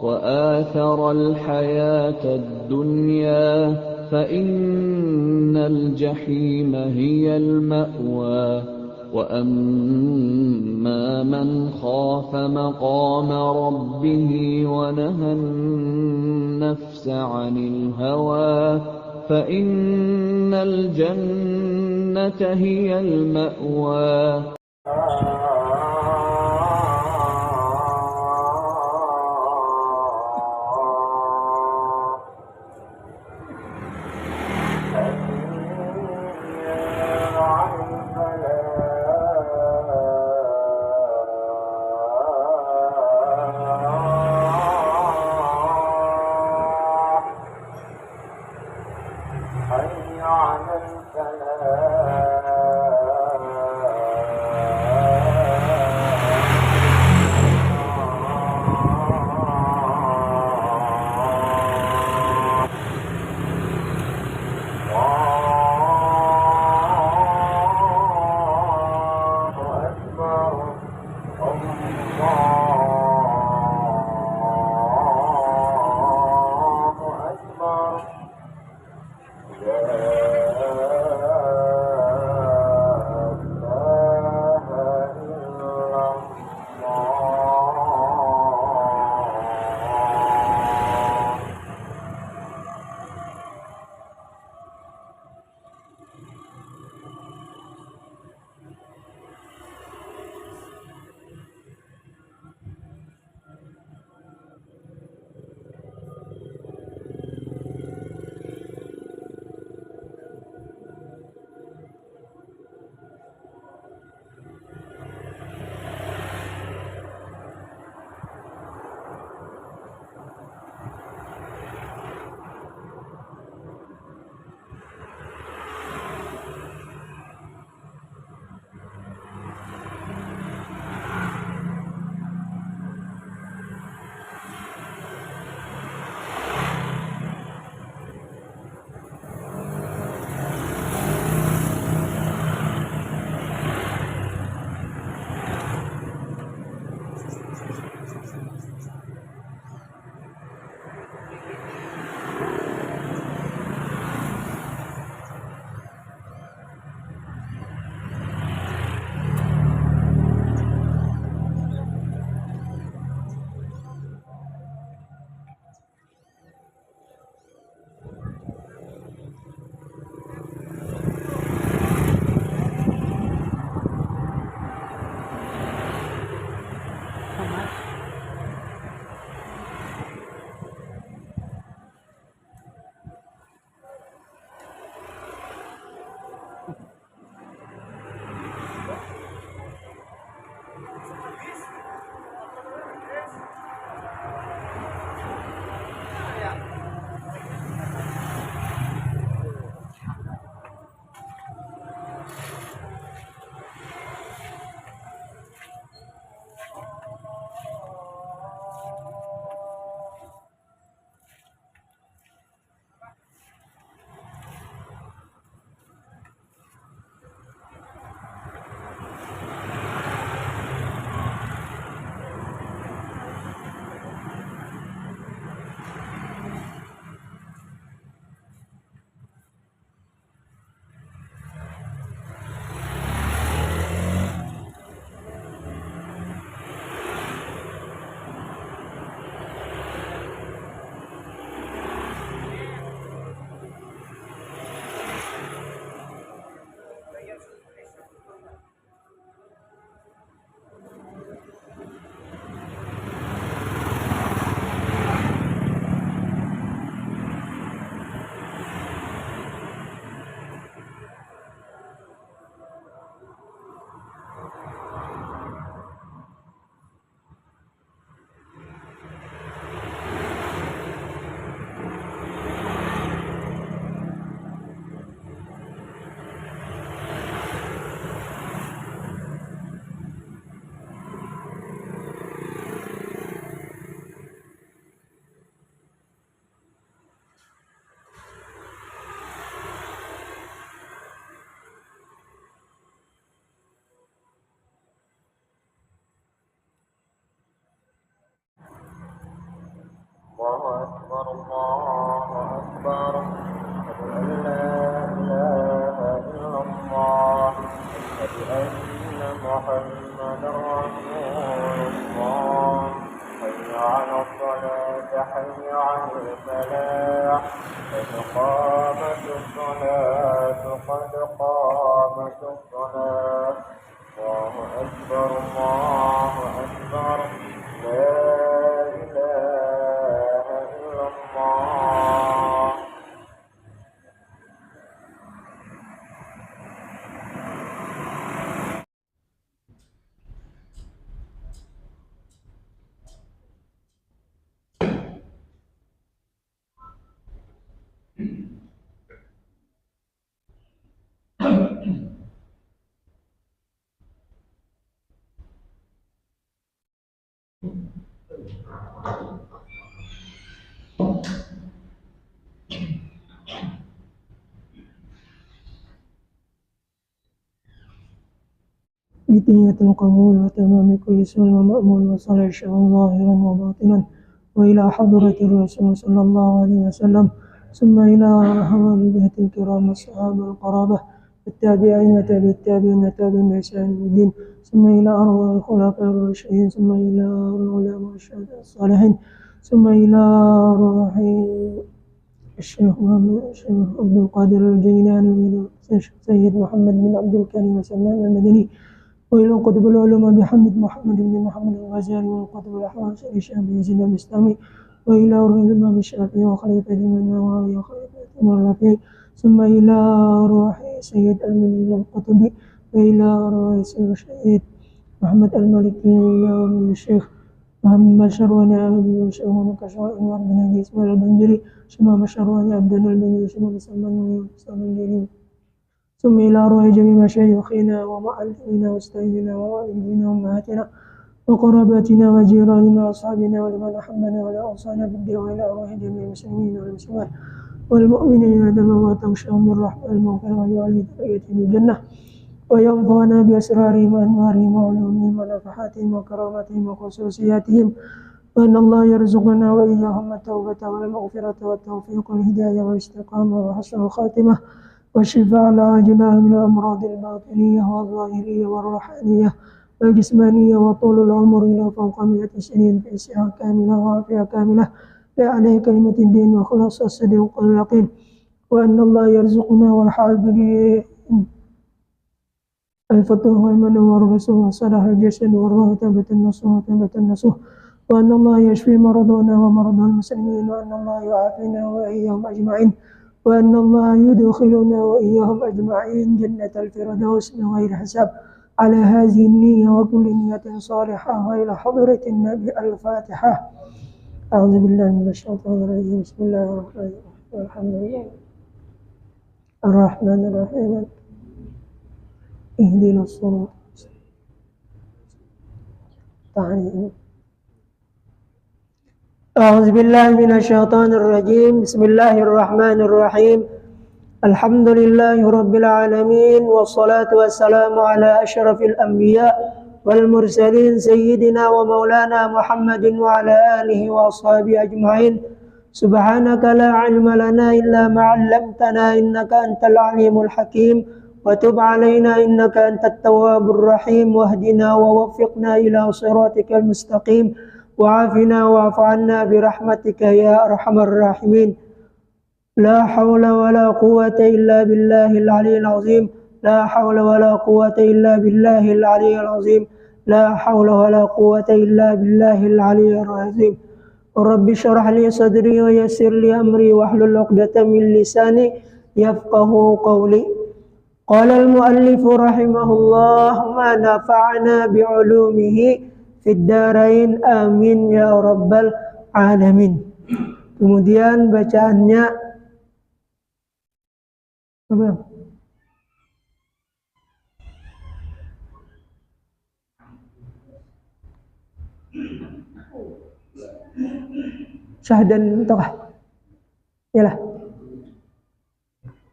وآثر الحياة الدنيا فإن الجحيم هي المأوى وأما من خاف مقام ربه ونهى النفس عن الهوى فإن الجنة هي المأوى. حي على الفلاح. أكبر الله أكبر أشهد أن لا إله إلا الله أشهد أن محمدا رسول الله حي على الصلاة حي على الفلاح قد قامت الصلاة قد قامت الصلاة الله أكبر الله أكبر لا إله إلا الله. بنية القبول وتمام كل سؤال ومأمول وصلاة ظاهرا وباطنا وإلى حضرة الرسول صلى الله عليه وسلم ثم إلى والديه الكرام الصحابة القرابة التابعين وتابع التابعين وتابع بإحسان الدين ثم إلى أرواح الخلفاء الراشدين ثم إلى العلماء الشهداء الصالحين ثم إلى روح الشيخ عبد القادر الجيلاني سيد محمد بن عبد الكريم سلمان المدني وإلى قطب العلماء بحمد محمد بن محمد الغزالي والقطب الأحوال سيد الشافعي يزيد البستامي وإلى روح الإمام الشافعي وخليفة النووي وخليفة الرفيع ثم إلى روح سيد أمين القطبي وإلى روح سيد الشهيد محمد المالكي وإلى روح الشيخ محمد شرواني عبد الشيخ كشوى أنور بن هدي إسماعيل البنجري شمام شرواني عبد البنجري شمام سلمان البنجري ثم إلى روح جميع مشايخنا ومعلمنا واستاذنا ووالدينا وأمهاتنا وقراباتنا وجيراننا وأصحابنا ولمن أحبنا ولا أوصانا بالدين وإلى روح جميع المسلمين والمسلمات والمؤمنين عندما الله تغشاهم من رحمة المغفرة ويعلي درجتهم الجنة وينفعنا بأسرارهم وأنوارهم وعلومهم ونفحاتهم وكراماتهم وخصوصياتهم وأن الله يرزقنا وإياهم التوبة والمغفرة والتوفيق والهداية والاستقامة وحسن الخاتمة والشفاء العاجلة من الأمراض الباطنية والظاهرية والروحانية والجسمانية وطول العمر إلى فوق 100 سنين في صحة كاملة وعافية كاملة عليه كلمة الدين وخلاص الصدق واليقين وأن الله يرزقنا والحاضرين الفتوح والمن والرسول وصلاح الجسد والروح تبة النصوح وأن الله يشفي مرضنا ومرضى المسلمين وأن الله يعافينا وإياهم أجمعين وأن الله يدخلنا وإياهم أجمعين جنة الفردوس من غير حساب على هذه النية وكل نية صالحة وإلى حضرة النبي الفاتحة. أعوذ بالله من الشيطان الرجيم بسم الله الرحمن الرحيم الحمد لله الرحمن الرحيم اهدنا الصراط المستقيم. أعوذ بالله من الشيطان الرجيم بسم الله الرحمن الرحيم الحمد لله رب العالمين والصلاة والسلام على أشرف الأنبياء والمرسلين سيدنا ومولانا محمد وعلى آله وأصحابه أجمعين. سبحانك لا علم لنا إلا ما علمتنا إنك أنت العليم الحكيم وتب علينا إنك أنت التواب الرحيم واهدنا ووفقنا إلى صراطك المستقيم وعافنا واعف عنا برحمتك يا أرحم الراحمين. لا حول ولا قوة إلا بالله العلي العظيم لا حول ولا قوة إلا بالله العلي العظيم لا حول ولا قوة إلا بالله العلي العظيم. رب اشرح لي صدري ويسر لي أمري واحلل عقدة من لساني يفقه قولي. قال المؤلف رحمه الله ما نفعنا بعلومه في الدارين amin ya rabbal alamin. Kemudian bacaannya apa? Syahdan toh. Yalah.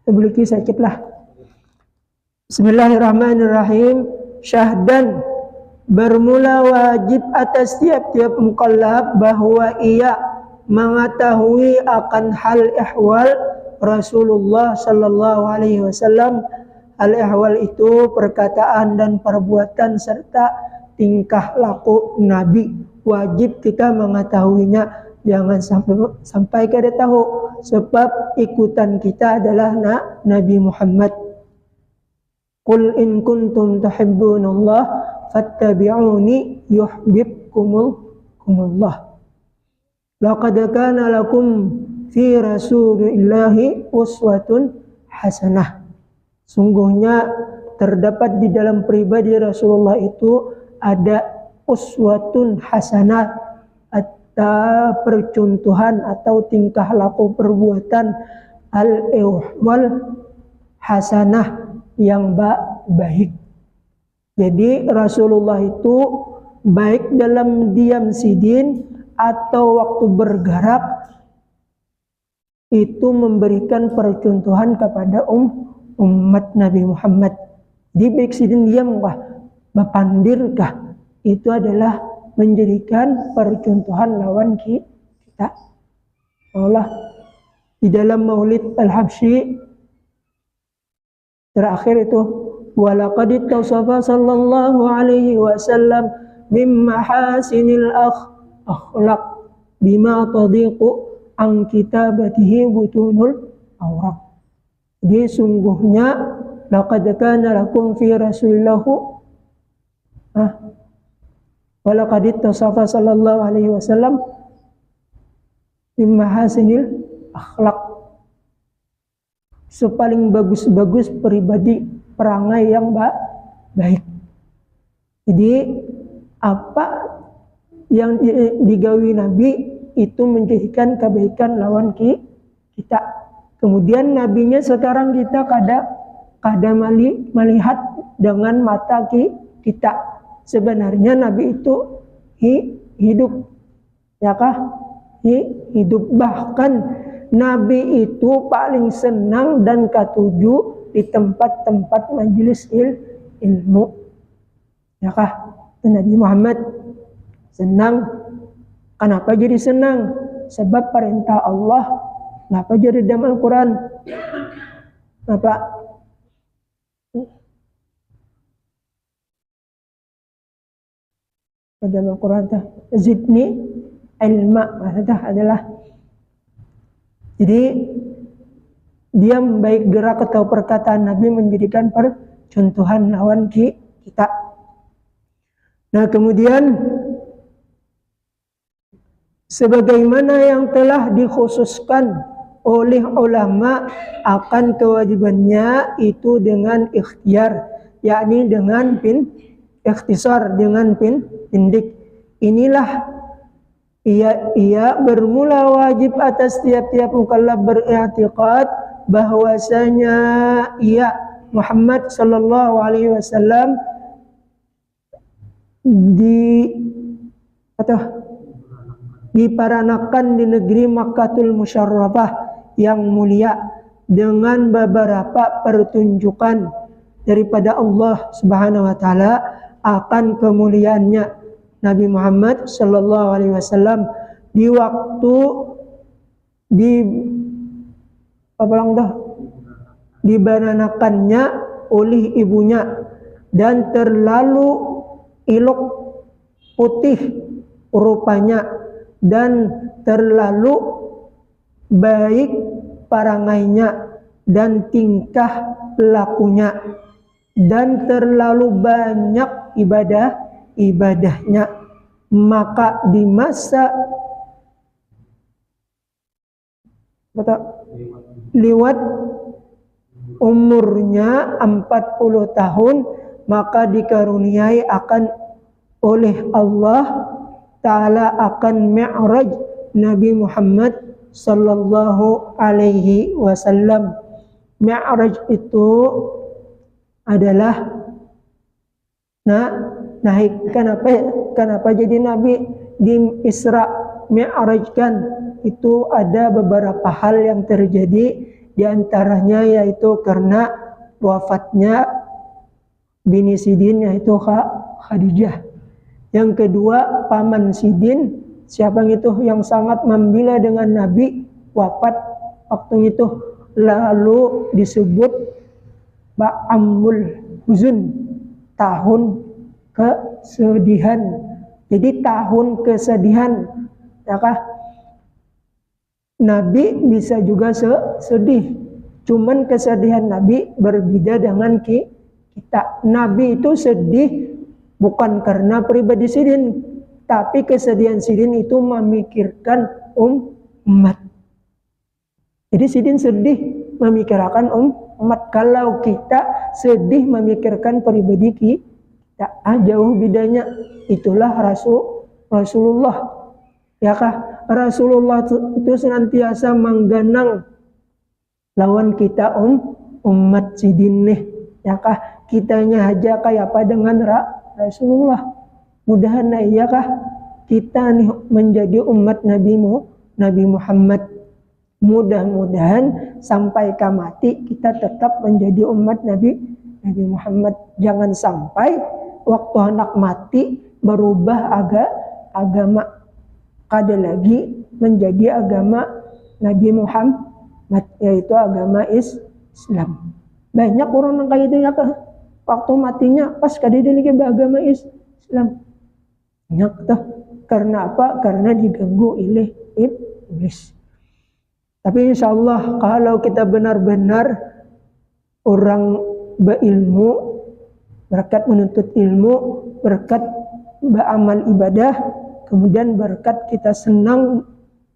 Sebelum sakit lah. Bismillahirrahmanirrahim. Syahdan bermula wajib atas tiap-tiap mukallaf bahwa ia mengetahui akan hal ihwal Rasulullah sallallahu alaihi wasallam. Hal ihwal itu perkataan dan perbuatan serta tingkah laku Nabi. Wajib kita mengetahuinya. Jangan sampai kada tahu, sebab ikutan kita adalah Nabi Muhammad. Qul in kuntum tuhibbunallah fattabi'uni yuhibbukumullah. Laqad kana lakum fi rasulillahi uswatun hasanah. Sungguhnya terdapat di dalam pribadi Rasulullah itu ada uswatun hasanah, percontohan atau tingkah laku perbuatan al-ihwal hasanah yang baik. Jadi Rasulullah itu baik dalam diam sidin atau waktu bergerak itu memberikan percontohan kepada umat Nabi Muhammad. Di baik sidin diam kah, bapandirkah, itu adalah menjadikan percontohan lawan kita. Allah di dalam Maulid Al-Habsyi terakhir itu, walaqad tawsafa sallallahu alaihi wasallam min mahasinil akhlaq bima tadiqu an kitabatihi butunul awraq. Jadi sungguhnya laqad kana lakum fi rasulillahu walaqad tasafa sallallahu alaihi wasallam min mahasinil akhlaq, sepaling bagus-bagus pribadi perangai yang baik. Jadi apa yang digawi Nabi itu menjadikan kebaikan lawan kita. Kemudian nabinya sekarang kita kada melihat dengan mata kita. Sebenarnya Nabi itu hidup, ya kah? Hidup. Bahkan Nabi itu paling senang dan katuju di tempat-tempat majelis ilmu, ya kah? Nabi Muhammad senang. Kenapa jadi senang? Sebab perintah Allah. Kenapa jadi dalam Al-Quran? Kenapa? Dalam Al-Quran zidni ilma, maksudnya adalah jadi dia baik gerak atau perkataan Nabi menjadikan percontohan lawan kita. Nah kemudian sebagaimana yang telah dikhususkan oleh ulama akan kewajibannya itu dengan ikhtiar, yakni dengan ikhtisar, dengan pindik. Inilah ia bermula wajib atas tiap-tiap mukallaf beriktikad bahwasanya ia Muhammad sallallahu alaihi wasallam diparanakan di negeri Makkahul Musyarrafah yang mulia dengan beberapa pertunjukan daripada Allah Subhanahu wa taala akan kemuliaannya. Nabi Muhammad sallallahu alaihi wasallam di waktu dibananakannya oleh ibunya dan terlalu ilok putih rupanya dan terlalu baik parangainya dan tingkah lakunya dan terlalu banyak ibadahnya, maka di masa liwat umurnya 40 tahun maka dikaruniai akan oleh Allah Ta'ala akan mi'raj Nabi Muhammad sallallahu alaihi wasallam. Mi'raj itu adalah naik. Kenapa jadi Nabi di Isra Mi'rajkan? Itu ada beberapa hal yang terjadi, di antaranya yaitu karena wafatnya bini Sidin yaitu Khadijah. Yang kedua, paman Sidin siapa itu yang sangat membela dengan Nabi, wafat waktu itu, lalu disebut Ba'amul Huzun, tahun kesedihan. Jadi tahun kesedihan, ya kah? Nabi bisa juga sedih, cuman kesedihan Nabi berbeda dengan kita. Nabi itu sedih bukan karena pribadi sidin, tapi kesedihan sidin itu memikirkan umat. Jadi sidin sedih memikirkan umat. Kalau kita sedih memikirkan pribadi kita, jauh bedanya. Itulah Rasulullah, ya kah? Rasulullah itu senantiasa menggenang lawan kita umat sidin nih, ya kah? Kitanya aja kayak apa dengan Rasulullah. Mudahan ya kah kita nih menjadi umat Nabi Muhammad. Mudah-mudahan sampai mati kita tetap menjadi umat Nabi Muhammad. Jangan sampai waktu anak mati berubah agama, kada lagi menjadi agama Nabi Muhammad, yaitu agama Islam. Banyak orang yang kayak itu ya kah? Waktu matinya pas kada lagi beragama Islam. Banyak tuh. Karena apa? Karena diganggu oleh iblis. Tapi insya Allah kalau kita benar-benar orang berilmu, berkat menuntut ilmu, berkat beramal ibadah, kemudian berkat kita senang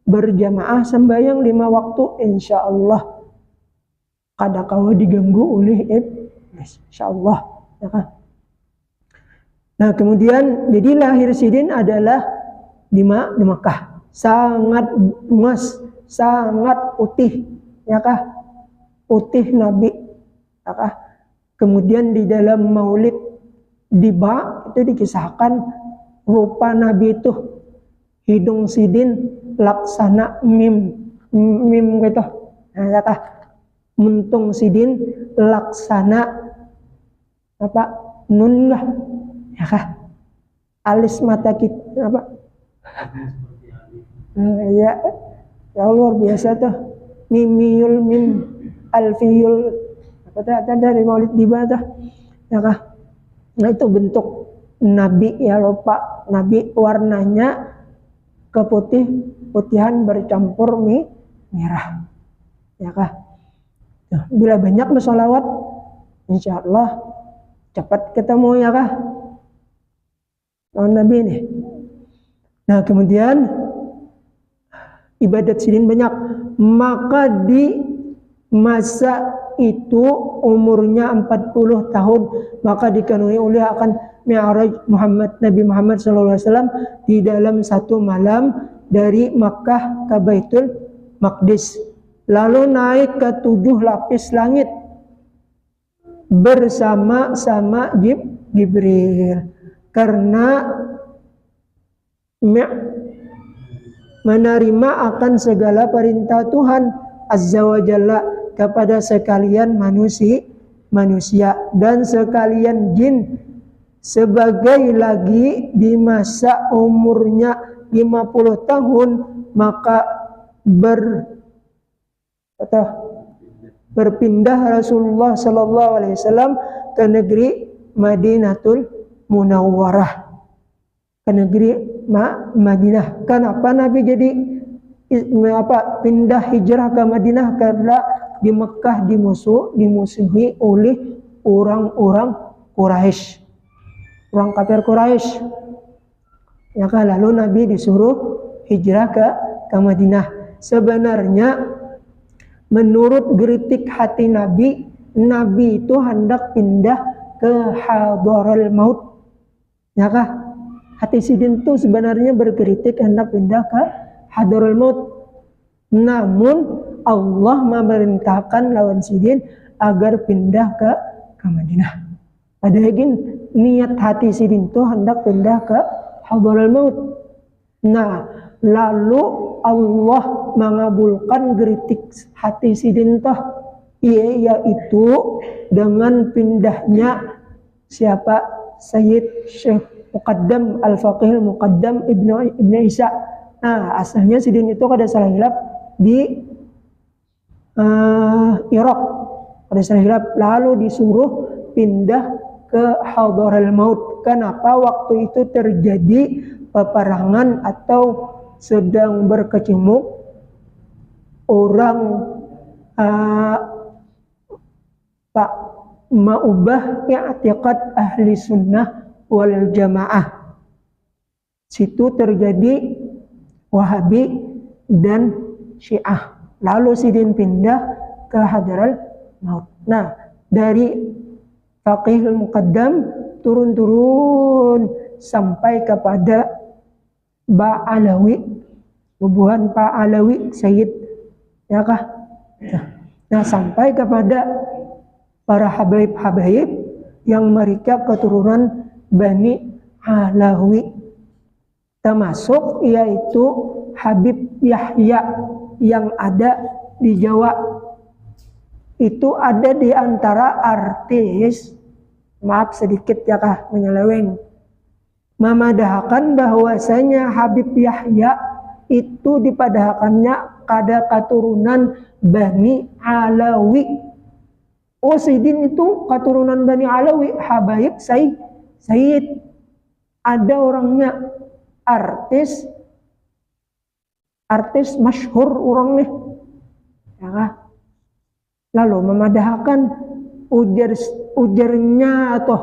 berjamaah sembahyang 5 waktu, insya Allah kada kawa diganggu oleh iblis, insya Allah, ya kan? Nah kemudian jadi lahir sidin adalah di Makkah, sangat luas, sangat putih, ya kah? Putih Nabi, ya kah? Kemudian di dalam Maulid itu dikisahkan rupa Nabi itu hidung sidin laksana mim gitu, nah, ya kah? Muntung sidin laksana apa nun lah, ya kah? Alis mata kita apa? Ya luar biasa tuh. Mimiyul mim alfiyul apa tuh dari Maulid Diba tuh, ya kah? Nah itu bentuk Nabi, ya lupa Nabi warnanya keputihan bercampur merah, ya kah? Nah, bila banyak bersolawat, insya Allah cepat ketemu, ya kah? Nabi nih. Nah kemudian ibadat sidin banyak, maka di masa itu umurnya 40 tahun maka dikanuni oleh akan Mi'raj Nabi Muhammad SAW di dalam satu malam dari Makkah ke Baitul Maqdis, lalu naik ke 7 lapis langit bersama-sama Jibril, karena menerima akan segala perintah Tuhan Azza wa Jalla kepada sekalian manusia dan sekalian jin, sebagai lagi di masa umurnya 50 tahun maka berpindah Rasulullah sallallahu alaihi wasallam ke negeri Madinatul Munawwarah, ke negeri Madinah. Kenapa Nabi jadi pindah hijrah ke Madinah? Karena di Mekah dimusuhi oleh orang-orang Quraisy, orang kafir Quraisy, ya kan? Lalu Nabi disuruh hijrah ke Madinah. Sebenarnya menurut geritik hati Nabi itu hendak pindah ke Hadarul Maut, ya kan? Hati sidin itu sebenarnya bergeritik hendak pindah ke Hadarul Maut. Namun Allah memerintahkan lawan sidin agar pindah ke Madinah. Padahal niat hati sidin itu hendak pindah ke Hadarul Maut. Nah, lalu Allah mengabulkan geritik hati sidin toh, yaitu dengan pindahnya siapa? Sayyid Syekh Muqaddam Al-Faqih Muqaddam Ibnu Isa Nah, asalnya sidin itu kada salah hilap di Irak, kada salah hilap, lalu disuruh pindah ke Hadarul Maut. Kenapa? Waktu itu terjadi peperangan atau sedang berkecamuk orang Pak mengubah i'tiqad ahli sunnah wal jamaah. Situ terjadi Wahabi dan Syiah. Lalu sidin pindah ke Hadarul Maut. Nah, dari Faqihul Muqaddam turun-turun sampai kepada Ba'alawi, bubuhan Ba'alawi Sayyid, ya kah? Nah, sampai kepada para habaib-habaib yang mereka keturunan Bani Alawi, termasuk yaitu Habib Yahya yang ada di Jawa. Itu ada di antara artis, maaf sedikit ya kah menyeleweng, memadahkan bahwasanya Habib Yahya itu dipadahkannya kada keturunan Bani Alawi. Oh, sidin itu keturunan Bani Alawi, habaib Sayyid. Ada orangnya, artis masyhur orang nih, ya kah? Lalu memadahkan ujarnya atau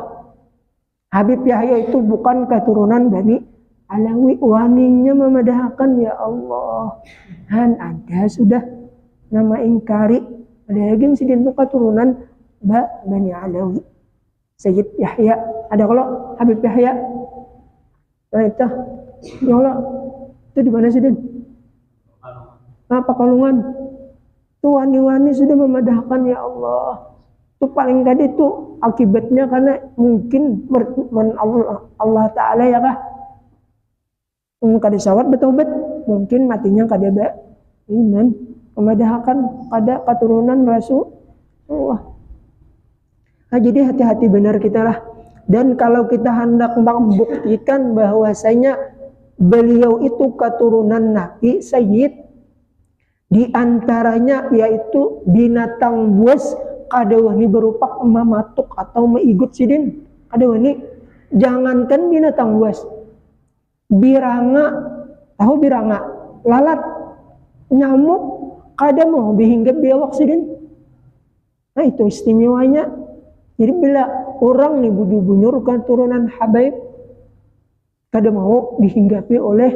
Habib Yahya itu bukan keturunan Bani Alawi. Waninya memadahkan, ya Allah, kan ada sudah nama ingkari ada lagi sidin itu keturunan Bani Alawi Sayyid Yahya. Ada kalau Habib Yahya, nah itu ya Allah, itu di mana sidin? Pekalongan. Tuh wani-wani sudah memadahkan, ya Allah. Itu paling tadi itu akibatnya karena mungkin Allah Ta'ala ya kah, kada sawat bertobat, mungkin matinya kada ada iman, memadahkan kada keturunan Rasulullah. Nah, jadi hati-hati benar kita lah. Dan kalau kita hendak membuktikan bahwasanya beliau itu keturunan Nabi Sayyid, di antaranya yaitu binatang buas kada wani berupa mamatuk atau meigut sidin. Kada wani, jangankan binatang buas, biranga, tahu biranga, lalat, nyamuk kada mau dihinggap di awak sidin. Nah, itu istimewanya. Jadi bila orang nih bunyur keturunan habaib, kada mau dihinggapi oleh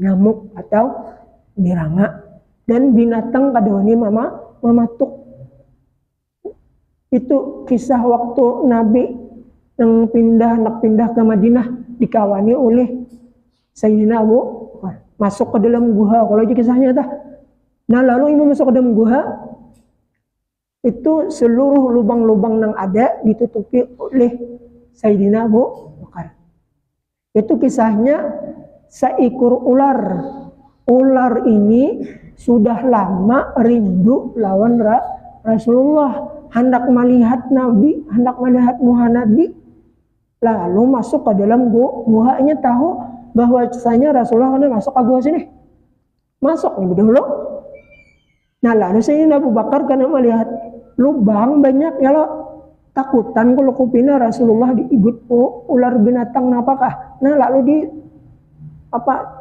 nyamuk atau biranga. Dan binatang kada wani mamatuk. Itu kisah waktu Nabi yang pindah ke Madinah dikawani oleh Sayyidina Abu masuk ke dalam guha. Kalau aja kisahnya dah. Nah, lalu ini masuk ke dalam guha, itu seluruh lubang-lubang yang ada ditutupi oleh Sayyidina Abu Bakar. Itu kisahnya seekor ular. Ular ini sudah lama rindu lawan Rasulullah, hendak melihat Nabi, hendak melihat Nabi. Lalu masuk ke dalam guhanya, tahu bahwasanya Rasulullah kan masuk ke gua sini. Masuk lebih dulu. Nah, lalu Sayyidina Abu Bakar karena melihat lubang banyak, ya lo takutan kalau kupina Rasulullah diigut ular binatang napakah. Nah, lalu di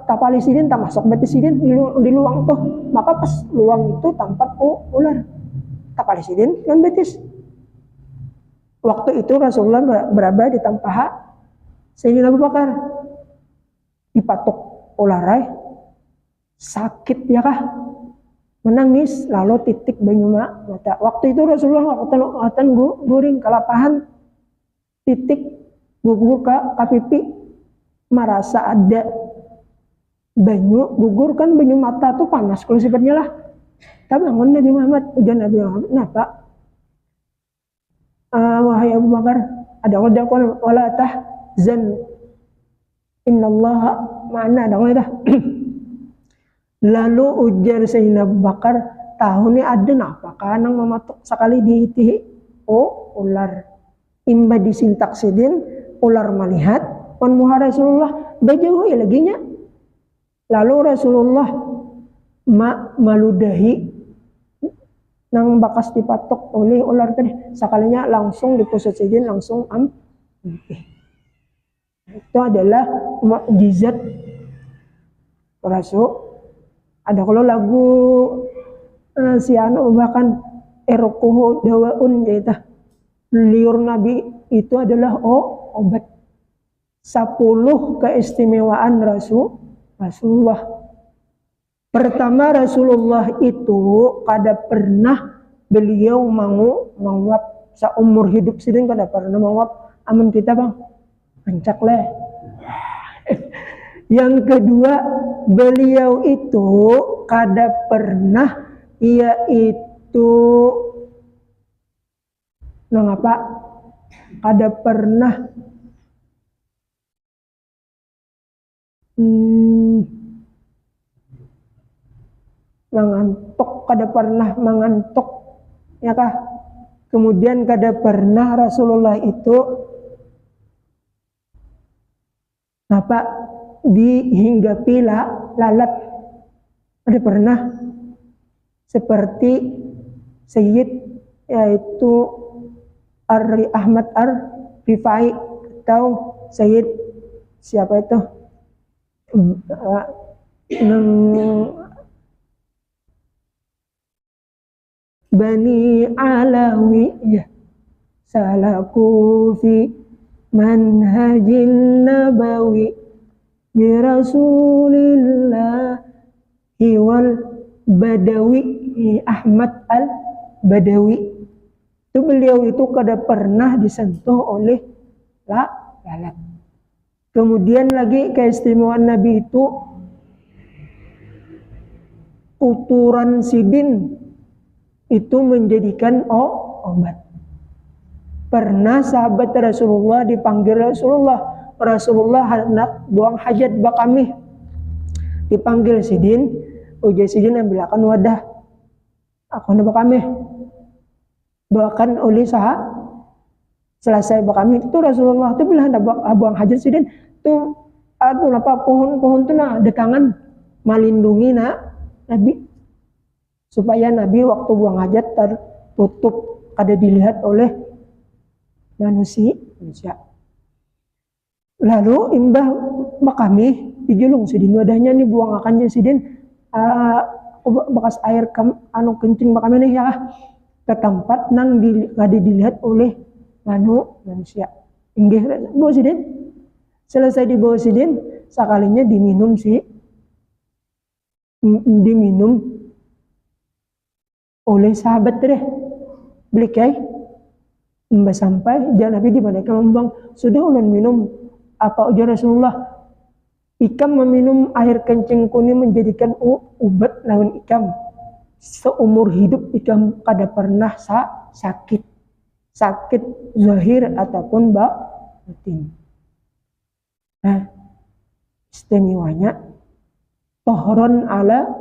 tapali sidin tak masuk bati sidin di luang tuh, maka pas luang itu tampak ular tapali sidin kan betis. Waktu itu Rasulullah berada di tampaha Sayyidina Abu Bakar, dipatok ular, sakit ya kah, menangis, lalu titik banyu mata. Waktu itu Rasulullah waktu guring kalapahan, titik gugur ke pipi, merasa ada banyu gugur, kan banyu mata tuh panas kalau sifatnya lah. Tapi bangun Nabi Muhammad, ujian Nabi Muhammad, kenapa? Wahai Abu Bakar, ada wala tahzan, innallaha ma'ana, ada dah. Lalu ujar Sayyidina Abu Bakar, tahu ni ada napa kanang mematuk sekali diitihi ular. Imba disintak sidin ular melihat wan muha Rasulullah bajauhi laginya. Lalu Rasulullah maludahi nang bakas dipatok oleh ular tadi, sekalinya langsung diposisiin langsung itu adalah mukjizat Rasul. Ada kalau lagu si anu bahkan erokuhu dawaun yaitu liur Nabi itu adalah obat. 10 keistimewaan Rasulullah. Pertama, Rasulullah itu kada pernah beliau menguap seumur hidup sidin, kada pernah menguap. Amun kita bang ancak leh. Yang kedua, beliau itu kada pernah yaitu mengapa? Kada pernah mengantuk, kada pernah mengantuk, ya kah? Kemudian kada pernah Rasulullah itu dihinggapi lalat, kada pernah. Seperti Sayyid yaitu Ahmad Ar-Rifai atau Sayyid siapa itu Bani Alawi ya salaku fi manhajin nabawi bi Rasulillahi wal Badawi, Ahmad Al-Badawi itu beliau itu kada pernah disentuh oleh lalat. Kemudian lagi keistimewaan Nabi itu uturan sidin itu menjadikan obat. Pernah sahabat Rasulullah dipanggil Rasulullah hendak buang hajat bakami, dipanggil sidin, ujar sidin ambilkan wadah, aku hendak bakami, bawakan oleh selesai bakami itu Rasulullah itu bila hendak buang hajat sidin tu pohon-pohon tu dekangan melindungi Nabi supaya Nabi waktu buang hajat tertutup kada dilihat oleh manusia. Lalu imbah bakami dijulung sidin wadahnya nih buang akan sidin bekas air anu kencing bakami nih ya ke tempat nang kada dilihat oleh manusia. Inggih bawa sidin. Selesai dibawa sidin, sekalinya diminum oleh sahabat deh. Belikai mbak sampai jangan Nabi di mana kembang sudah ulun minum apa ujar Rasulullah, ikam meminum air kencing kuning menjadikan ubat lawan ikam seumur hidup ikam kada pernah sakit zahir ataupun batin. Nah, istimewanya tohron ala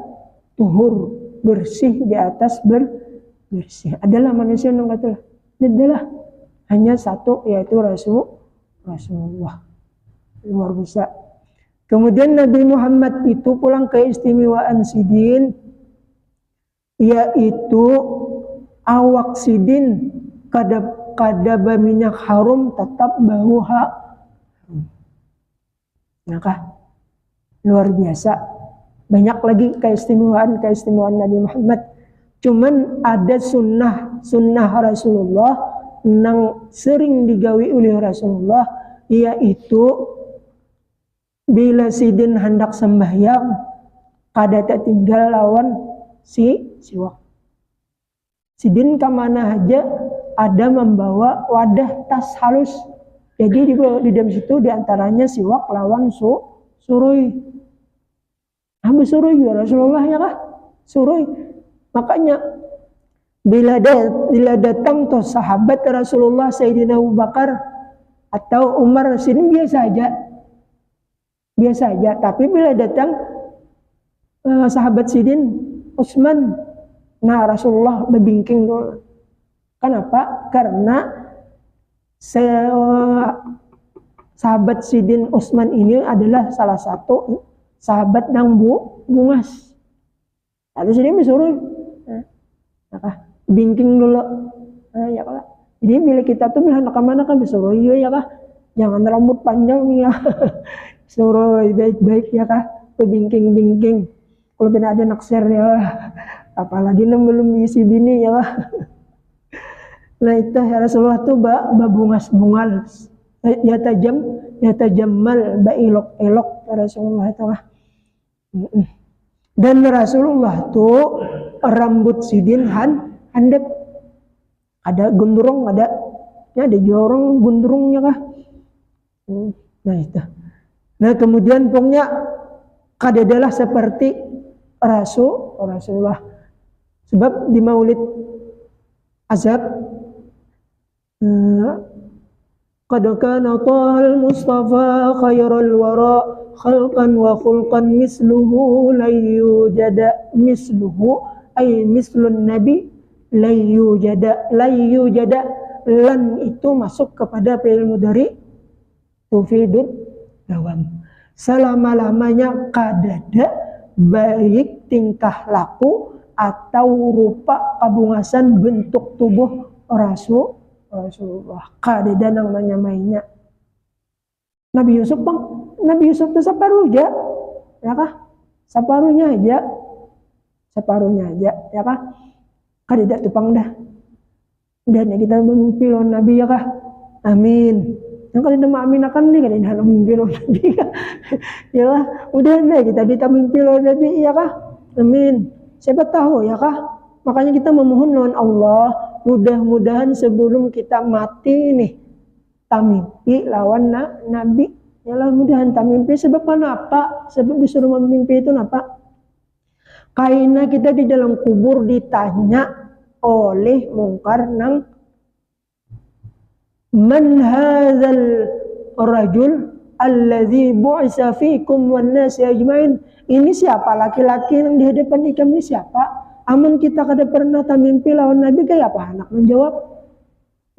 tuhur, bersih di atas bersih. Adalah manusia yang kata adalah hanya satu yaitu Rasulullah. Luar biasa. Kemudian Nabi Muhammad itu pulang keistimewaan sidin yaitu awak sidin kada berminyak harum tetap bau harum. Maka luar biasa. Banyak lagi keistimewaan Nabi Muhammad. Cuman ada sunnah Rasulullah yang sering digawi oleh Rasulullah, yaitu bila sidin hendak sembahyang kada tak tinggal lawan siwak. Sidin kemana aja ada membawa wadah tas halus. Jadi di dalam situ diantaranya siwak lawan surui. Surui ya Rasulullah ya kah? Surui. Makanya bila datang tuh sahabat Rasulullah Sayyidina Abu Bakar atau Umar sini biasa aja. Tapi bila datang sahabat sidin Utsman, nah Rasulullah berbingking dulu. Kenapa? Karena sahabat sidin Utsman ini adalah salah satu sahabat nang bungas. Lalu sini disuruh bingking dulu. Ya kah. Jadi bila kita tuh bilang mana kan disuruh ya kah. Jangan rambut panjang ya. Suruh baik-baik ya kah. Bingking-bingking. Kalau tidak ada naksir ya. Apalagi belum isi bini ya kah. Nah itu ya Rasulullah tuh babungas-bungal. Ya tajammal elok-elok Rasulullah itu lah. Dan Rasulullah tuh rambut sidin handap, ada gondrong, ada jorong gondrongnya kah. Nah itu. Nah kemudian pokoknya kadadalah seperti Rasulullah. Sebab di Maulid Azab qad kana tal Mustafa khairal wara khalqan wa khulqan misluhu la yujada misluhu ay mislun nabi la yujada lan itu masuk kepada fi'il mudhari tufidud dawam. Selama-lamanya kadada baik tingkah laku atau rupa kabungasan bentuk tubuh Rasulullah kadada namanya mainnya. Nabi Yusuf itu separuhnya ya kah? Separuhnya aja ya kah? Kadada tupang dah. Dan kita mimpi lawan Nabi ya kah? Amin. Yang kadada amin akan nih kadada mimpi lawan Nabi ya. Ya lah, udah deh kita mimpi lawan Nabi ya kah? Amin. Siapa tahu ya kah? Makanya kita memohon lawan Allah, mudah-mudahan sebelum kita mati nih tamimpi lawan Nabi. Yalah mudahan tamimpi. Sebab kenapa? Sebab disuruh memimpi itu kenapa? Karena kita di dalam kubur ditanya oleh mungkar nang man hadzal rajul allazi bu'isa fikum wan nasi ajmain. Ini siapa laki-laki yang di hadapan kami siapa? Amun kita kada pernah mimpi lawan Nabi kayak apa anak menjawab?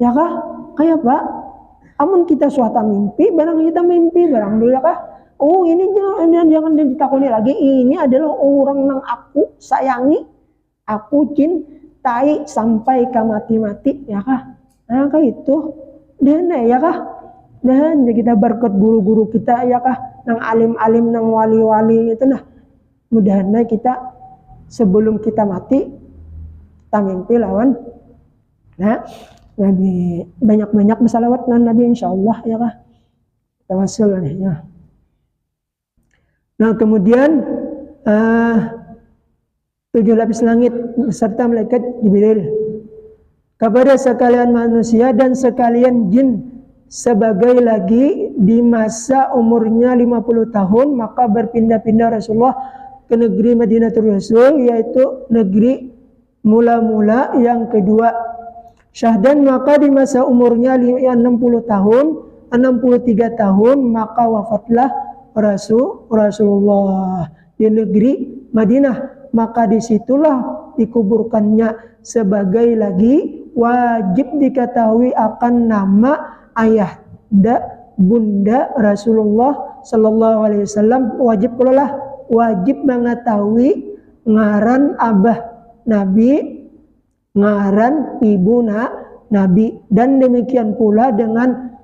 Ya kah? Kayak apa? Amun kita suatu mimpi, barang kita mimpi barang dulu ya kah? Oh ini jangan ditakuni lagi. Ini adalah orang yang aku sayangi, aku cintai sampai ke mati-mati ya kah? Nah kayak itu. Dan ya kah? Dan kita berkat guru-guru kita ya kah? Nang alim-alim, nang wali-wali itu nah. Mudah-mudahan kita sebelum kita mati kita mimpi lawan Nabi. Banyak-banyak bersalawat dengan Nabi insyaallah ya kah. Tawassul ya. Nah kemudian 7 lapis langit beserta malaikat Jibril kepada sekalian manusia dan sekalian jin sebagai lagi di masa umurnya 50 tahun maka berpindah-pindah Rasulullah ke negeri Madinatul Rasul, yaitu negeri mula-mula yang kedua. Syahdan maka di masa umurnya 60 tahun, 63 tahun maka wafatlah Rasulullah di negeri Madinah. Maka disitulah dikuburkannya sebagai lagi wajib diketahui akan nama ayah bunda Rasulullah Sallallahu Alaihi Wasallam. Wajib mengetahui ngaran abah Nabi, ngaran ibu Nabi, dan demikian pula dengan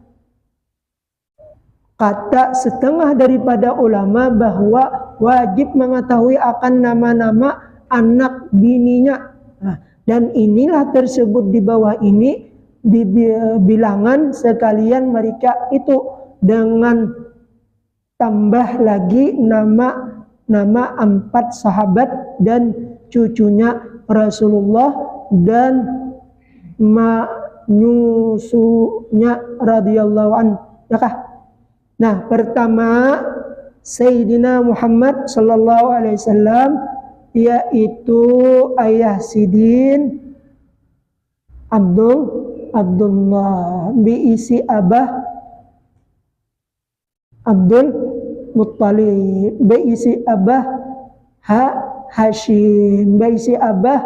kata setengah daripada ulama bahwa wajib mengetahui akan nama-nama anak bininya. Nah, dan inilah tersebut di bawah ini di bilangan sekalian mereka itu dengan tambah lagi nama 4 sahabat dan cucunya Rasulullah dan nyusunya radhiyallahu an. Ya kah? Nah, pertama Sayyidina Muhammad sallallahu alaihi wasallam yaitu ayah sidin Abdullah biisi abah Abdul Muttalib, baisi abah Hashim, baisi abah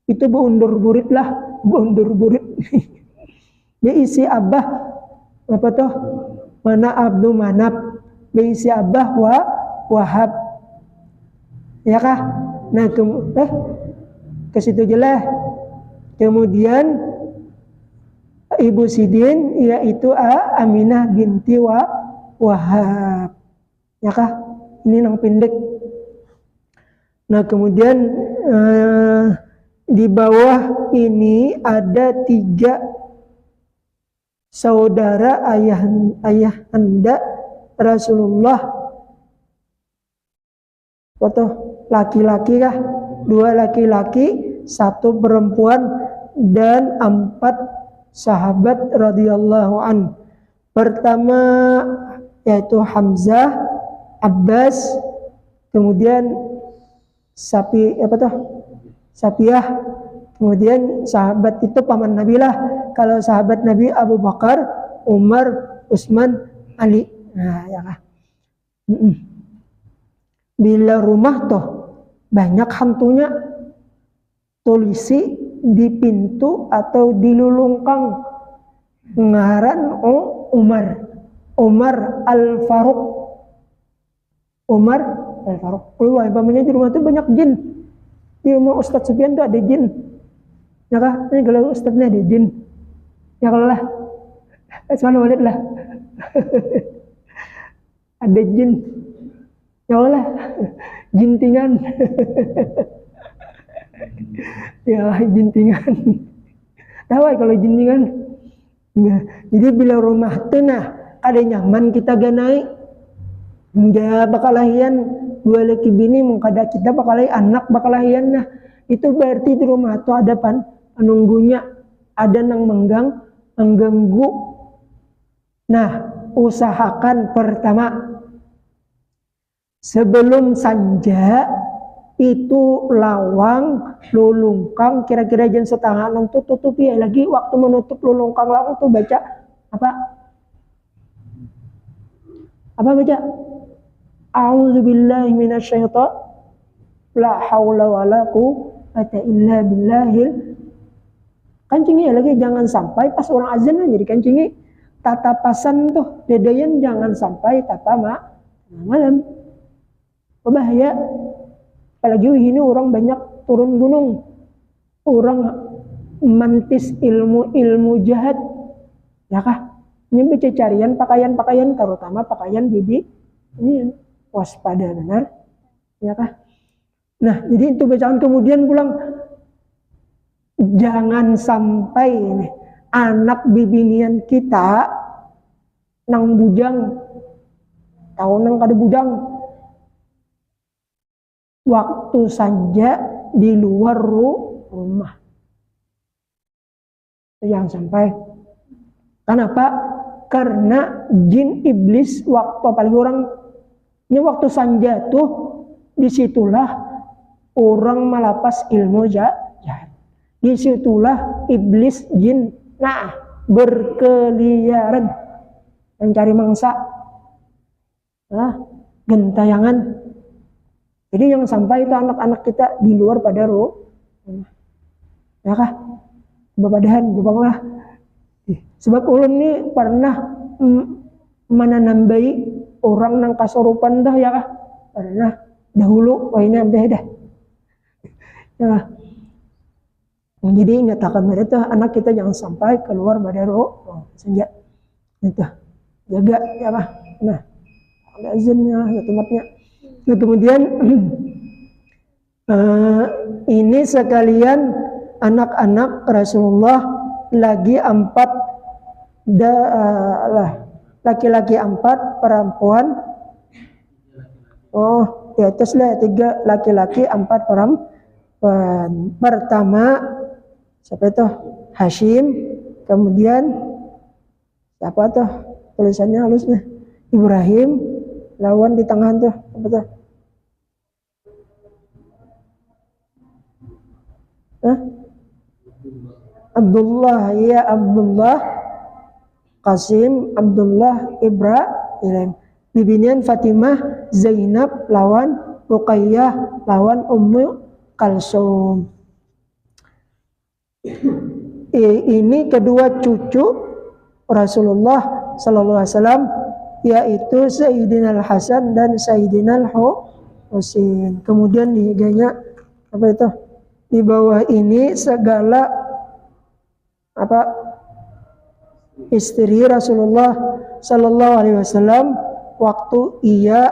itu beundur burit. Baisi abah apa tuh? Mana Abdul Manaf, baisi abah Wahab. Ya kah? Nah, ke situ jelas. Kemudian Ibu Sidin yaitu Aminah binti Wahab. Ya kah? Ini nang pendek. Nah, kemudian di bawah ini ada 3 saudara ayah anda Rasulullah. Foto laki-laki kah? 2 laki-laki, 1 perempuan, dan 4 sahabat radhiyallahu an. Pertama yaitu Hamzah, Abbas, kemudian Sapiah, kemudian sahabat itu paman Nabi lah. Kalau sahabat Nabi Abu Bakar, Umar, Utsman, Ali. Nah, ya kah? Bila rumah toh banyak hantunya, tulisi di pintu atau di lulungkang ngaran Umar Al-Faruq. Umar Al-Faruq. Keluar umpamanya di rumah itu banyak jin. Di rumah Ustadz Sufyan itu ada jin. Ya kah? Ini kalau Ustadznya ada jin. Ya kalau lah. Asmanu walid lah. Ada jin. Ya Allah. Jintingan. Ya jintingan. Tahu kalau jintingan. Ya. Jadi bila rumah tenah ada nyaman kita ganai. Enggak bakalahian 2 laki bini mengkada kita bakalai anak bakalahian. Nah itu berarti di rumah itu ada penunggunya, ada nang mengganggu. Nah usahakan pertama sebelum sanja itu lawang lulungkang kira-kira jam 5:30 tuh tutupi ya. Lagi waktu menutup lulungkang lawang tuh baca apa baca A'udzubillahi minasyaitonir la haula wala quwwata illa billahil. Kancingi ya lagi jangan sampai pas orang azan jadi kancingi tatapasan tuh dedayan jangan sampai tata malam. Bahaya. Apalagi ini orang banyak turun gunung. Orang mantis ilmu jahat. Ya kah? Ini baca carian pakaian terutama pakaian bibi. Ini waspada benar. Ya kah? Nah, jadi itu bacaan kemudian pulang jangan sampai ini anak bibinian kita nang bujang tahu nang kada bujang waktu saja di luar rumah. Jangan sampai. Kenapa? Karena jin iblis waktu apalagi orang ini waktu sanja tuh disitulah orang malapas ilmu jahat. Disitulah iblis jin berkeliaran mencari mangsa. Gentayangan. Jadi yang sampai itu anak-anak kita di luar pada rumah. Ya kah? Bapadahan, bapanglah. Sebab ulun ini pernah menanambai orang nang kasurupan dah ya kah? Pernah dahulu, wah ini ambil dah. Ya. Jadi nyatakan mereka anak kita jangan sampai keluar pada senja. Itu jaga ya kah? Nah, ada azannya, ada tempatnya. Nah, kemudian ini sekalian anak-anak Rasulullah lagi 4 laki-laki 4 perempuan. Oh, di atas lah 3 laki-laki 4 perempuan. Pertama siapa itu? Hashim. Kemudian siapa tuh? Tulisannya halusnya Ibrahim. Lawan di tengah tuh apa tuh? Abdullah, ya Abdullah, Qasim, Abdullah, Ibrahim. Bibinian Fatimah, Zainab lawan Ruqayyah lawan Ummu Kalsum. Ini kedua cucu Rasulullah sallallahu alaihi wasallam yaitu Sayyidina Al-Hasan dan Sayyidina Al-Husain. Kemudian diganya apa itu? Di bawah ini segala istri Rasulullah Sallallahu Alaihi Wasallam waktu ia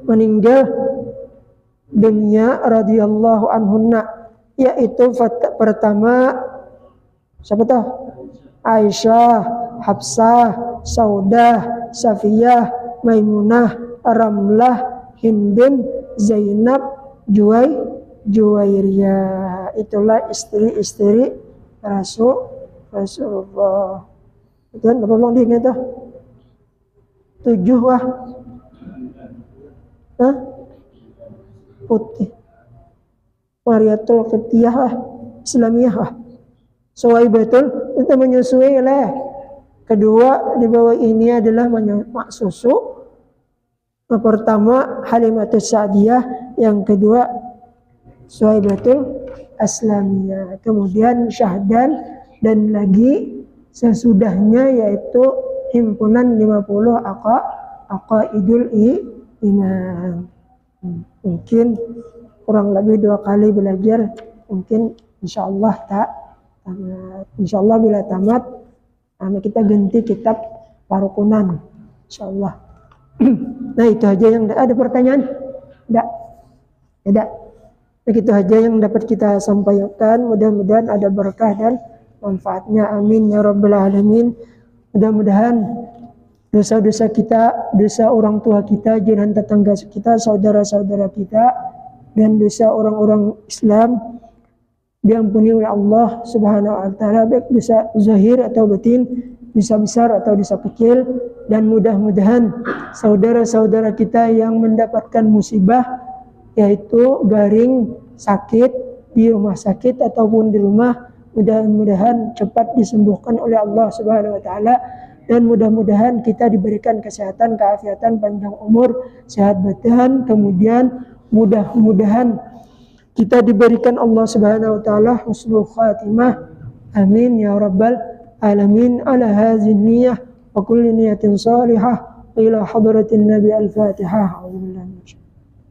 meninggal dunia radhiyallahu anhunna, yaitu pertama siapa tuh? Aisyah, Hafsah, Saudah, Safiyah, Maimunah, Ramlah, Hindun, Zainab, Juwairiyah. Itulah istri-istri Rasulullah. Itu kan berapa orang diingat tuh? 7 wah. Putih. Mariatul Qibtiyah Islamiyah. Suwaibatul itu menyusui lah. Kedua di bawah ini adalah mak susu. Yang pertama Halimatus Sa'diyah, yang kedua Suwaibatul Aslamiyah. Kemudian Syahdan dan lagi sesudahnya yaitu himpunan 50 Aqaidul Iman. Mungkin kurang lebih 2 kali belajar, mungkin insyaallah tamat. Insyaallah bila tamat kita ganti kitab Parukunan insyaallah. Nah itu aja yang ada pertanyaan? Tidak. Begitu aja yang dapat kita sampaikan. Mudah-mudahan ada berkah dan manfaatnya. Amin ya rabbal alamin. Mudah-mudahan dosa-dosa kita, dosa orang tua kita, jiran tetangga kita, saudara-saudara kita, dan dosa orang-orang Islam diampuni oleh Allah Subhanahu wa taala, baik dosa zahir atau batin, dosa besar atau dosa kecil. Dan mudah-mudahan saudara-saudara kita yang mendapatkan musibah, yaitu garing, sakit di rumah sakit ataupun di rumah, mudah-mudahan cepat disembuhkan oleh Allah Subhanahu wa taala. Dan mudah-mudahan kita diberikan kesehatan, keafiatan, panjang umur, sehat badan. Kemudian mudah-mudahan kita diberikan Allah Subhanahu wa taala husnul khatimah. Amin ya rabbal alamin. Ala hadhihi niyyah wa kulli niyatin salihah ila hadratin nabi al-fatihah.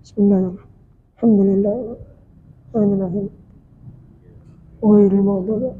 Bismillahirrahmanirrahim. Alhamdulillah. Amin. Ghairil maghdubi.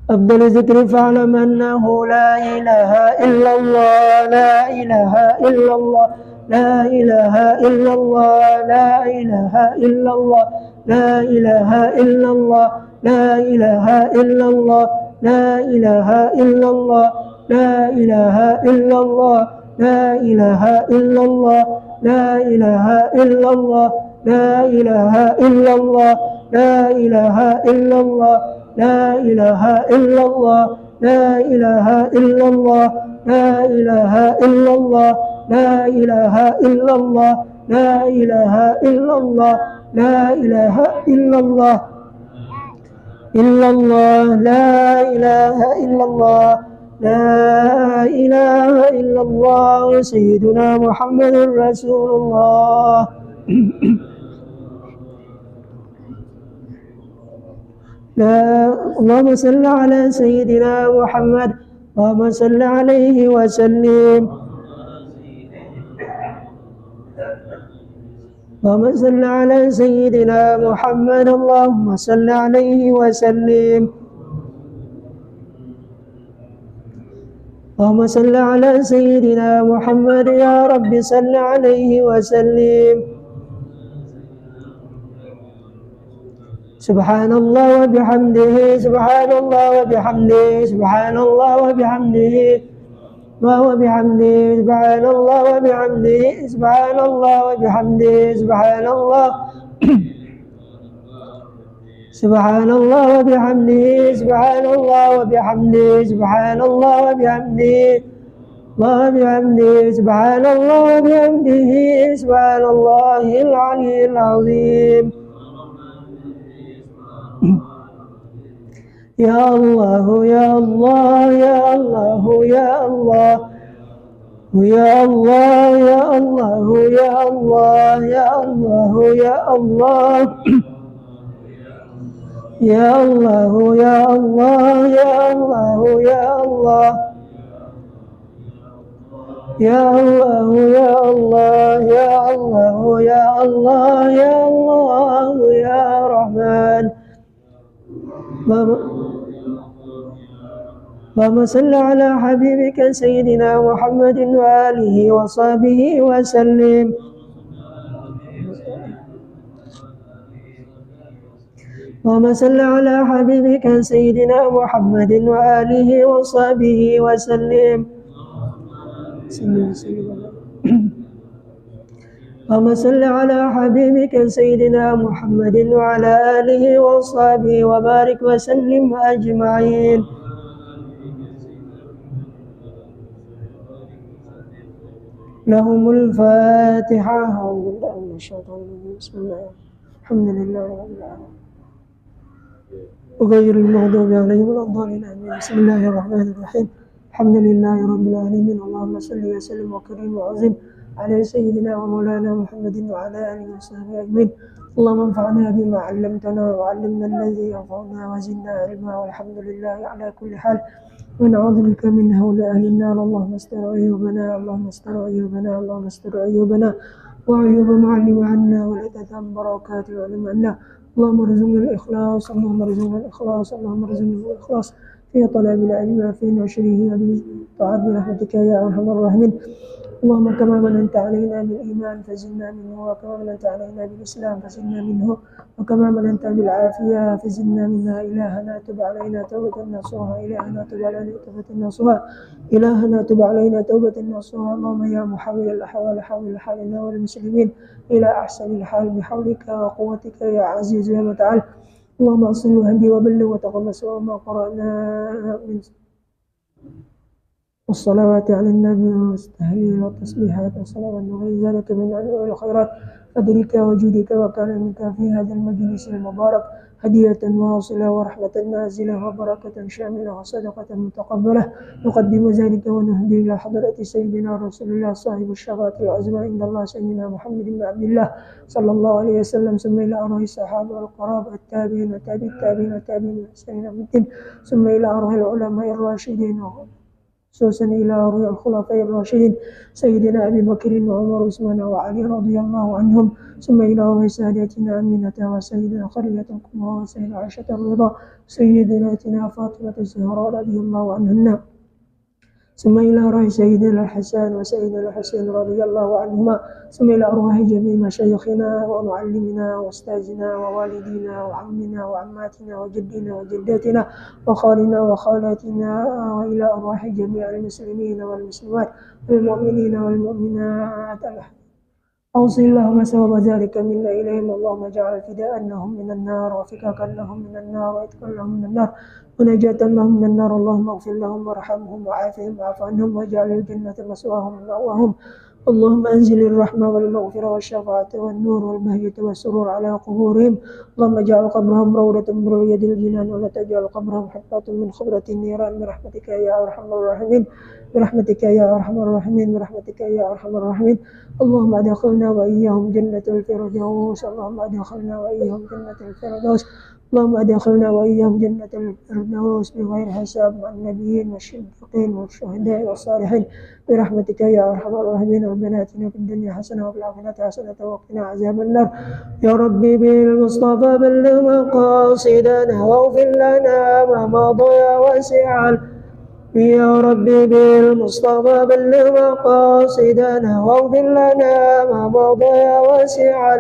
أفضل ذكر فاعلم أنه لا إله إلا الله، لا إله إلا الله، لا إله إلا الله، لا إله إلا الله، لا إله إلا الله، لا إله إلا الله، لا إله إلا الله، لا إله إلا الله، لا إله إلا الله، لا إله إلا الله، لا إله إلا الله، لا إله إلا الله، لا إله إلا الله، لا إله إلا الله، لا إله إلا الله، لا إله إلا الله، لا إله إلا الله، لا إله إلا الله، إلا الله، لا إله إلا الله، لا إله إلا الله، سيدنا محمد رسول الله. اللهم صل على سيدنا محمد، اللهم صل عليه وسلم، اللهم صل على سيدنا محمد، اللهم صل عليه وسلم، اللهم صل على سيدنا محمد، يا رب صل عليه وسلم. سبحان الله وبحمده، سبحان الله وبحمده، سبحان الله وبحمده، وبحمده، سبحان الله وبحمده، سبحان الله وبحمده، سبحان الله سبحان الله وبحمده، سبحان الله وبحمده، سبحان الله وبحمده، وبحمده، سبحان الله وبحمده، سبحان الله العلي العظيم. يا الله يا الله يا الله يا الله يا الله يا الله يا الله يا الله يا الله يا الله يا الله يا الله يا الله يا الله يا الله يا الله يا الله يا الله يا رحمن. اللهم صل على حبيبك سيدنا محمد وآله وصحبه وسلم. اللهم صل على حبيبك سيدنا محمد وآله وصحبه وسلم. اللهم صل على حبيبك سيدنا محمد وعلى آله وصحبه وبارك وسلم أجمعين. لهم الفاتحة. أعوذ بالله من الشيطان الرجيم. بسم الله الحمد لله رب العالمين وغير المغضوب عليهم ولا الضالين آمين. بسم الله الرحمن الرحيم. الحمد لله رب العالمين. اللهم صل وسلم وكرم وعظم على سيدنا ومولانا محمد وعلى آله وصحبه أجمعين. اللهم انفعنا بما علمتنا وعلمنا الذي ينفعنا وزدنا علما والحمد لله على كل حال. ونعوذ بك من هول أهل النار. اللهم استر عيوبنا اللهم استر عيوبنا اللهم استر عيوبنا وعيوب معلم عنا ولا تذهب بركات العلم عنا. اللهم ارزقنا الإخلاص اللهم ارزقنا الإخلاص اللهم ارزقنا الإخلاص في طلب العلم وفي نشره وبطاعة برحمتك يا أرحم الراحمين. اللهم كما مننت علينا بالإيمان فزدنا منه وكما مننت علينا بالإسلام فزدنا منه وكما مننت بالعافية فزدنا منها. إلهنا تب علينا توبة نصوحا إلهنا تب علينا توبة نصوحا إلهنا تب علينا توبة نصوحا. اللهم يا محول الأحوال حول حالنا والمسلمين إلى أحسن الحال بحولك وقوتك يا عزيز يا متعال. اللهم أصل وهدي وبلغ وتقبل وما قرأنا من والصلوات على النبي والتهليل والتسبيحات والصلوات وغير ذلك من أنواع الخيرات فضلك وجودك وكرمك في هذا المجلس المبارك هدية واصلة ورحمة نازلة وبركة شاملة وصدقة متقبلة. نقدم ذلك ونهدي إلى حضرة سيدنا رسول الله صاحب الشفاعة العظمى عند الله سيدنا محمد بن عبد الله صلى الله عليه وسلم. ثم إلى أرواح الصحابة والقرابة التابعين وتابع التابعين وتابعين سيدنا الدين. ثم إلى أرواح العلماء الراشدين خصوصا إلى أرواح الخلفاء الراشدين سيدنا أبي بكر وعمر وعثمان وعلي رضي الله عنهم. ثم إلى أرواح سادتنا أمينة وسيدنا خديجة الكبرى وسيدنا عائشة الرضا سيدتنا فاطمة الزهراء رضي الله عنهن. ثم إلى أرواح سيدنا الحسن وسيدنا الحسين رضي الله عنهما. ثم إلى أرواح جميع مشايخنا ومعلمنا وأستاذنا ووالدينا وعمنا وعماتنا وجدنا وجداتنا وخالنا وخالاتنا وإلى أرواح جميع المسلمين والمسلمات والمؤمنين والمؤمنات. أوصي اللهم ثواب ذلك منا إليهم. اللهم اجعل فداء لهم من النار وفكاكا لهم من النار وإتقا لهم من النار ونجاة لهم من النار. اللهم اغفر لهم وارحمهم وعافهم واعف عنهم واجعل الجنة مثواهم ومأواهم. اللهم أنزل الرحمة والمغفرة والشفاعة والنور والبهجة والسرور على قبورهم. اللهم اجعل قبرهم روضة من رياض الجنان ولا تجعل قبرهم حفرة من خبرة النيران برحمتك يا أرحم الراحمين برحمتك يا أرحم الراحمين برحمتك يا أرحم الراحمين. اللهم أدخلنا وإياهم جنة الفردوس اللهم أدخلنا وإياهم جنة الفردوس اللهم أدخلنا وإياهم جنة الفردوس بغير حساب مع النبيين والصديقين والشهداء والصالحين برحمتك يا أرحم الراحمين. ربنا آتنا في الدنيا حسنة وفي الآخرة حسنة وقنا عذاب النار. يا ربي بالمصطفى بلغ مقاصدنا واغفر لنا ما مضى واسع. يا ربي بالمصطفى بلغ مقاصدنا واغفر لنا ما مضى واسع.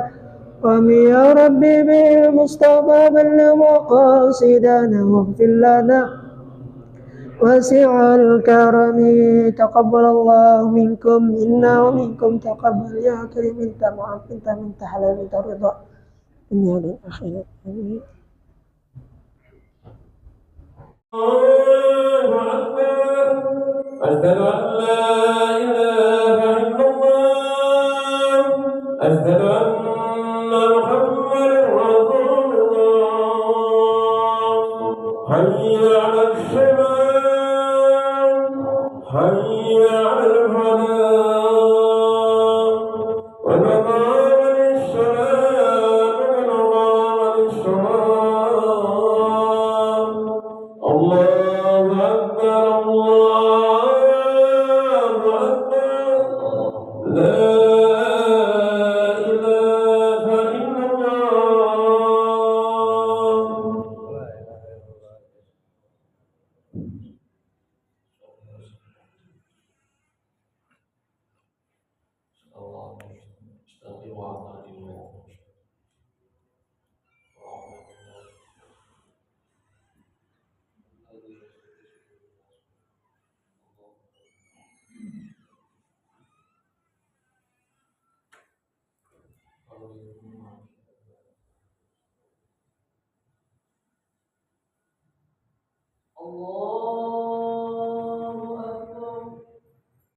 يا ربي بالمصطفى بلغ مقاصدنا واغفر لنا واسع الكرم. تقبل الله منكم منا ومنكم تقبل يا كريم. انت معاف انت من حلال انت رضا الدنيا والآخرة. آمين. الله أكبر. أشهد أن لا إله إلا الله. أشهد أن محمدا رسول الله. حي على الصلاة حي على الفلاح ونظام للصلاة ونظام للصلاة Allah